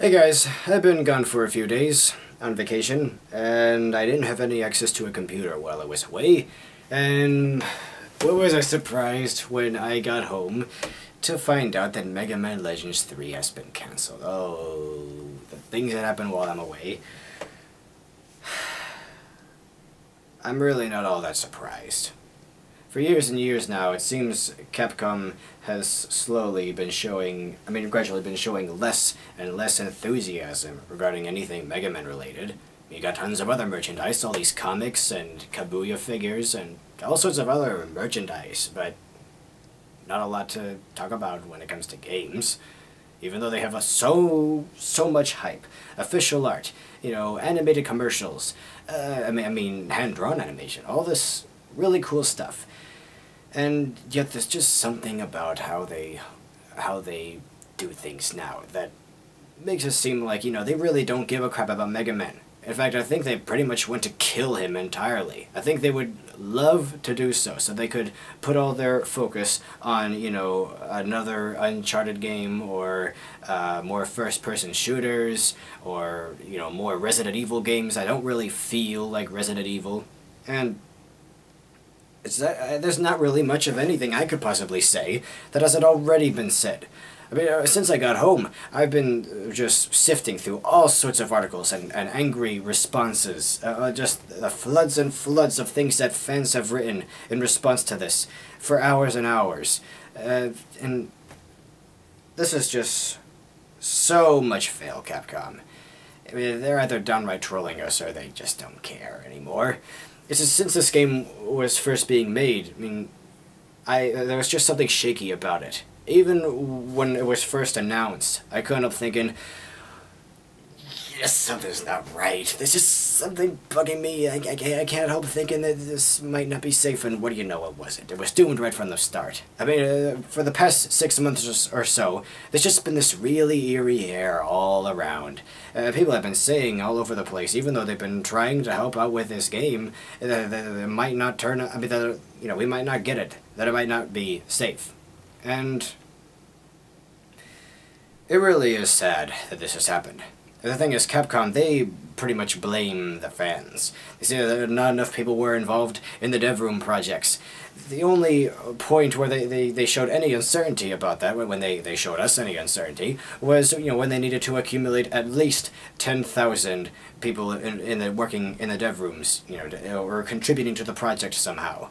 Hey guys, I've been gone for a few days on vacation, and I didn't have any access to a computer while I was away, and what was I surprised when I got home to find out that Mega Man Legends 3 has been cancelled. Oh, the things that happen while I'm away. I'm really not all that surprised. For years and years now, it seems Capcom has slowly been showing, gradually been showing less and less enthusiasm regarding anything Mega Man related. You got tons of other merchandise, all these comics and Kabuya figures and all sorts of other merchandise, but not a lot to talk about when it comes to games. Even though they have so much hype, official art, animated commercials, hand-drawn animation, all this really cool stuff. And yet there's just something about how they do things now that makes it seem like, they really don't give a crap about Mega Man. In fact, I think they pretty much want to kill him entirely. I think they would love to do so they could put all their focus on, another Uncharted game, or more first-person shooters, or, more Resident Evil games. I don't really feel like Resident Evil. And there's not really much of anything I could possibly say that hasn't already been said. Since I got home, I've been just sifting through all sorts of articles and angry responses. Just the floods and floods of things that fans have written in response to this for hours and hours. And this is just so much fail, Capcom. They're either downright trolling us or they just don't care anymore. It's just, since this game was first being made, there was just something shaky about it. Even when it was first announced, I couldn't help thinking, yes, something's not right. There's just something bugging me. I can't help thinking that this might not be safe, and what do you know, it wasn't. It was doomed right from the start. For the past 6 months or so, there's just been this really eerie air all around. People have been saying all over the place, even though they've been trying to help out with this game, that it might not turn out, we might not get it, that it might not be safe. And it really is sad that this has happened. The thing is, Capcom, they pretty much blame the fans. They say that not enough people were involved in the dev room projects. The only point where they showed any uncertainty about that, when they showed us any uncertainty, was when they needed to accumulate at least 10,000 people working in the dev rooms, or contributing to the project somehow.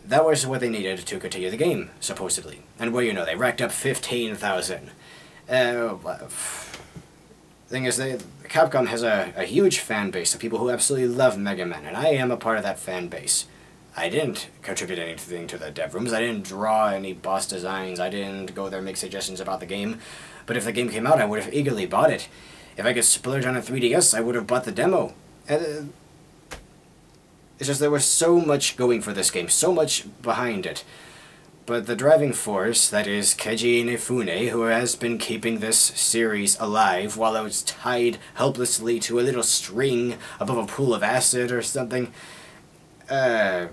That was what they needed to continue the game, supposedly. And they racked up 15,000. Thing is, Capcom has a huge fan base of people who absolutely love Mega Man, and I am a part of that fan base. I didn't contribute anything to the dev rooms, I didn't draw any boss designs, I didn't go there and make suggestions about the game, but if the game came out, I would have eagerly bought it. If I could splurge on a 3DS, I would have bought the demo. And, it's just there was so much going for this game, so much behind it. But the driving force, that is Keiji Inafune, who has been keeping this series alive while I was tied helplessly to a little string above a pool of acid or something. Now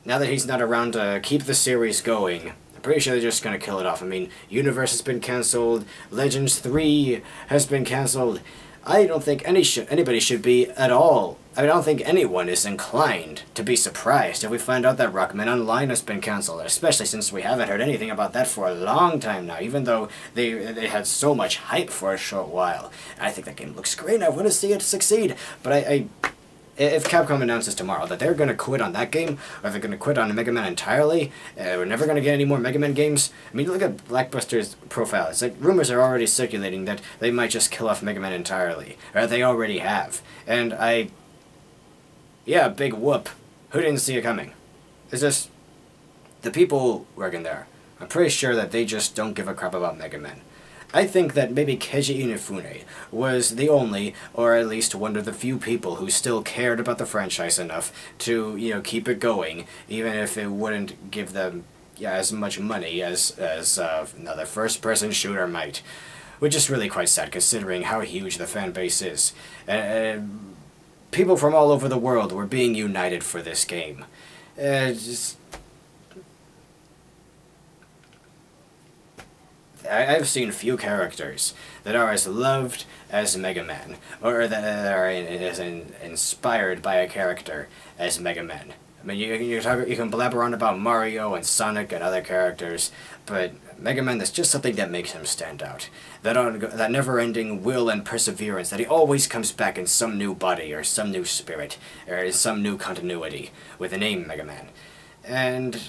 that he's not around to keep the series going, I'm pretty sure they're just gonna kill it off. Universe has been cancelled, Legends 3 has been cancelled. I don't think anybody should be at all. I don't think anyone is inclined to be surprised if we find out that Rockman Online has been cancelled, especially since we haven't heard anything about that for a long time now, even though they had so much hype for a short while. I think that game looks great, I want to see it succeed, but if Capcom announces tomorrow that they're going to quit on that game, or they're going to quit on Mega Man entirely, we're never going to get any more Mega Man games. Look at Blackbuster's profile. It's like rumors are already circulating that they might just kill off Mega Man entirely, or they already have. And yeah, big whoop. Who didn't see it coming? It's just, the people working there, I'm pretty sure that they just don't give a crap about Mega Man. I think that maybe Keiji Inafune was the only, or at least one of the few people who still cared about the franchise enough to, keep it going, even if it wouldn't give them as much money as another first-person shooter might. Which is really quite sad, considering how huge the fan base is. People from all over the world were being united for this game. I've seen few characters that are as loved as Megaman, or that are inspired by a character as Megaman. I mean, you can blabber on about Mario and Sonic and other characters, but Mega Man, there's just something that makes him stand out. That never-ending will and perseverance, that he always comes back in some new body, or some new spirit, or in some new continuity, with the name Mega Man. And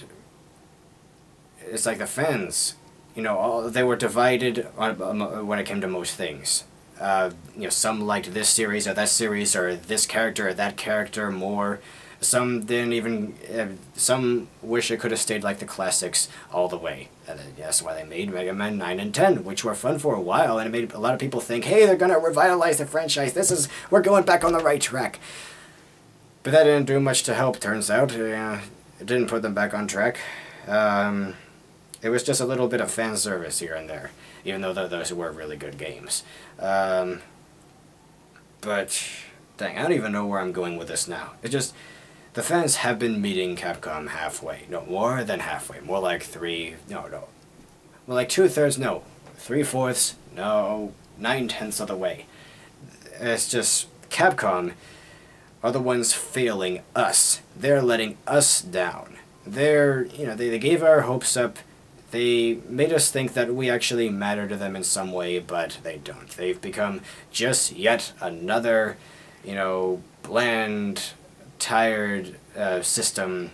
it's like the fans, you know, they were divided when it came to most things. You know, some liked this series or that series, or this character or that character more. Some didn't even, some wish it could have stayed like the classics all the way. And that's why they made Mega Man 9 and 10, which were fun for a while, and it made a lot of people think, hey, they're gonna revitalize the franchise, we're going back on the right track. But that didn't do much to help, turns out. It didn't put them back on track. It was just a little bit of fan service here and there, even though those were really good games. But, dang, I don't even know where I'm going with this now. It's just, the fans have been meeting Capcom halfway. No, more than halfway. More like more like 2/3, no. 3/4, no. 9/10 of the way. It's just, Capcom are the ones failing us. They're letting us down. They gave our hopes up. They made us think that we actually matter to them in some way, but they don't. They've become just yet another, bland, tired system,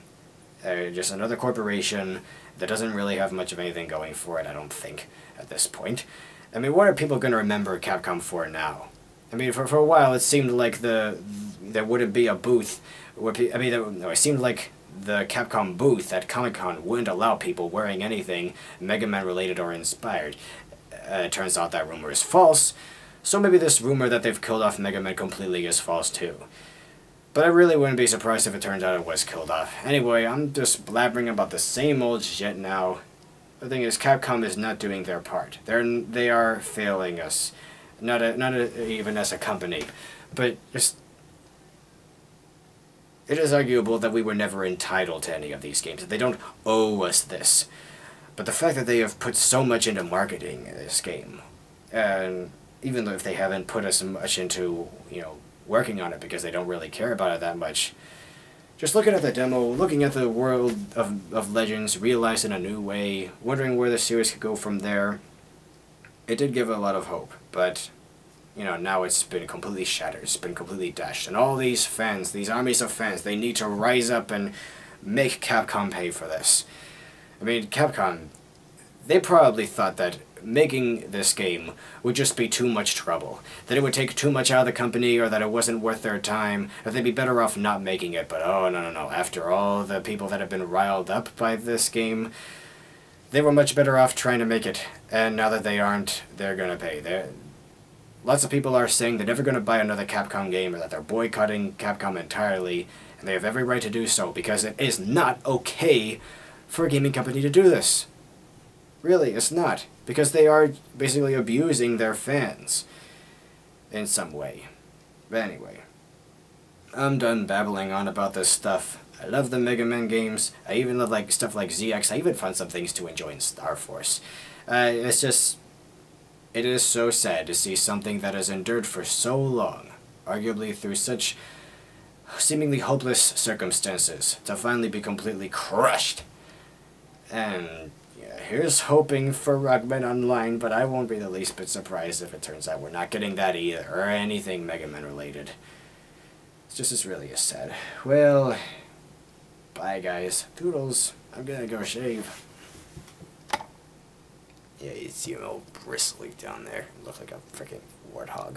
just another corporation that doesn't really have much of anything going for it, I don't think, at this point. I mean, what are people going to remember Capcom for now? I mean, for a while it seemed like there wouldn't be a booth where it seemed like the Capcom booth at Comic-Con wouldn't allow people wearing anything Mega Man related or inspired. It turns out that rumor is false, so maybe this rumor that they've killed off Mega Man completely is false too. But I really wouldn't be surprised if it turns out it was killed off. Anyway, I'm just blabbering about the same old shit now. The thing is, Capcom is not doing their part. They are failing us. Not even as a company. But just, it is arguable that we were never entitled to any of these games. They don't owe us this. But the fact that they have put so much into marketing this game, and even though if they haven't put as much into, working on it because they don't really care about it that much, just looking at the demo, looking at the world of Legends, realized in a new way, wondering where the series could go from there, it did give a lot of hope. But, now it's been completely shattered, it's been completely dashed. And all these fans, these armies of fans, they need to rise up and make Capcom pay for this. I mean, Capcom, they probably thought that making this game would just be too much trouble, that it would take too much out of the company, or that it wasn't worth their time, or they'd be better off not making it. But oh, no, after all the people that have been riled up by this game, they were much better off trying to make it, and now that they aren't, they're gonna pay. Lots of people are saying they're never gonna buy another Capcom game, or that they're boycotting Capcom entirely, and they have every right to do so, because it is not okay for a gaming company to do this. Really, it's not. Because they are basically abusing their fans in some way. But anyway, I'm done babbling on about this stuff. I love the Mega Man games. I even love stuff like ZX. I even found some things to enjoy in Star Force. It's just, it is so sad to see something that has endured for so long, arguably through such seemingly hopeless circumstances, to finally be completely crushed. And here's hoping for Rockman Online, but I won't be the least bit surprised if it turns out we're not getting that either, or anything Mega Man related. It's really sad. Well, bye guys. Toodles. I'm gonna go shave. Yeah, you see him all bristly down there. Look like a freaking warthog.